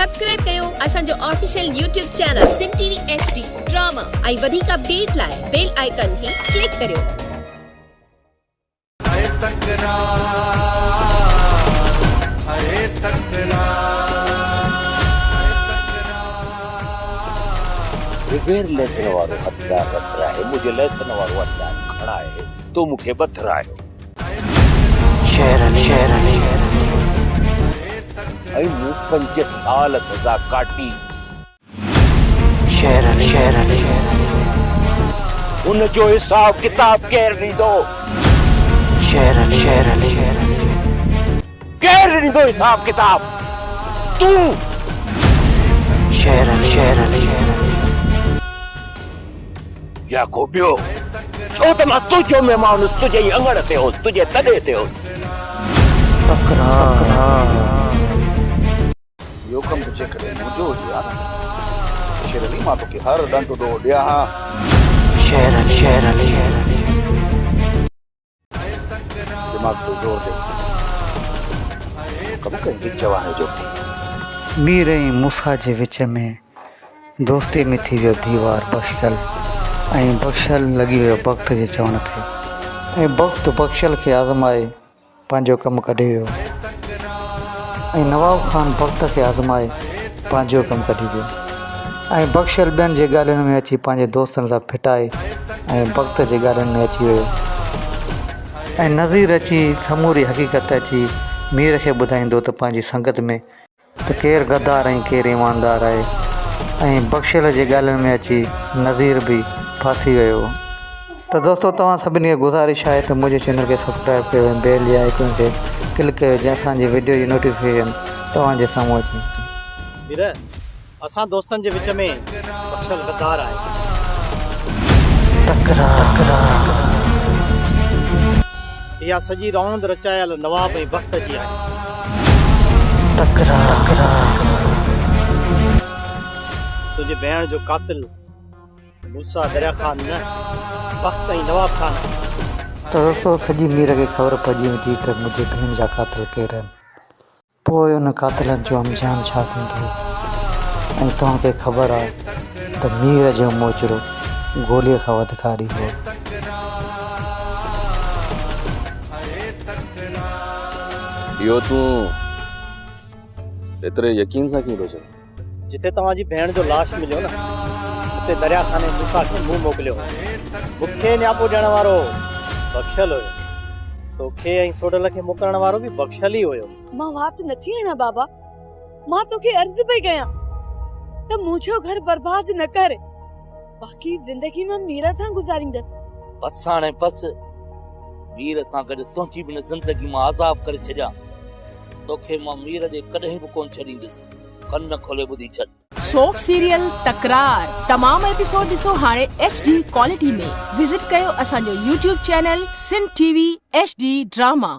Subscribe कयो असांजो official YouTube channel सिन TV HD drama ऐं वधीक अपडेट लाइ बेल आइकन खे क्लिक करियो। बग़ैर लेसन वारो हथियार रखाए मुझे लेसन वारो हथियार खणाए तो मुखे बथरायो ऐं मूं 5 साल सज़ा काटी उन जो हिसाब किताब केर ॾींदो केर ॾींदो हिसाब किताब तूं या को ॿियो छो त मां तुंहिंजो महिमान तुंहिंजे ई अंगण ते हो तुंहिंजे तॾे ते हो यो कम तुझे करे मुझो हुजे यार शेरनी मां तोखे हर डंड दो ॾियां हा दिमाग पे जोर दे कम कर जवान जो थी मीर ऐं मूसा जे विच में दोस्ती में थी वियो दीवार बख्शल ऐं बख्शल लॻी वियो वक़्त जे चवण ते ऐं वक़्त बख्शल खे आज़माए पंहिंजो कमु कढी वियो ऐं नवाब ख़ान वक़्त खे आज़माए पंहिंजो कमु कढी वियो ऐं बख्शल ॿियनि जे ॻाल्हियुनि में अची पंहिंजे दोस्तनि सां फिटाए ऐं वक़्त जे ॻाल्हियुनि में अची वियो ऐं नज़ीर अची समूरी हक़ीक़त अची मीर खे ॿुधाईंदो त पंहिंजी संगत में त केरु गद्दार ऐं केरु ईमानदार आहे ऐं बख्शल जे ॻाल्हियुनि में अची नज़ीर बि फासी वियो। त दोस्तों तव्हां सभिनी खे गुज़ारिश आहे त मुंहिंजे चैनल खे सब्सक्राइब कयो ऐं बेल जे आइकन खे क्लिक कयो जंहिं असांजी वीडियो जी नोटिफिकेशन तव्हांजे साम्हूं अचे। वीर असां दोस्तनि जे विच में बख्शल गद्दार आहे इहा सॼी रौंद रचायल नवाब ऐं वक़्त जी आहे तुंहिंजे भेण जो कातिल मूसा दरिया ख़ान न वक़्त ऐं नवाब ख़ान त दोस्तों सॼी मीर खे ख़बर पइजी वेंदी त मुंहिंजे भेण जा कातिल केरु आहिनि पोइ उन कातिलनि जो अंजाम छा थींदो ऐं तव्हांखे ख़बर आहे त मीर जो मोचड़ो गोलीअ खां वधकारी हो। इहो तूं एतिरे यकीन सां कीअं थो चए जिथे तव्हांजी भेण जो लाश मिलियो न उते दरिया ख़ाने मूसा खे मुंहुं मोकिलियो मूंखे न्यापो ॾियण वारो बख्शल हुयो तोखे ऐं सोडल खे मोकिलण वारो बि बख्शल ई हुयो। मां वात नथी हणा बाबा मां तोखे अर्ज़ पई कयां त मुंहिंजो घर बर्बाद न कर बाक़ी ज़िंदगी में मीरा सां गुज़ारींदसि बस हाणे बस मीर सां गॾु तुंहिंजी बि ज़िंदगी मां आज़ाब करे छॾियां तोखे मां मीर ॾे कॾहिं बि कोन छॾींदुसि कन खोले ॿुधी छॾ। सोप सीरियल तकरार तमाम एपिसोड ॾिसो हाणे HD क्वालिटी में विजिट कयो असांजो YouTube चैनल सिन टीवी HD ड्रामा।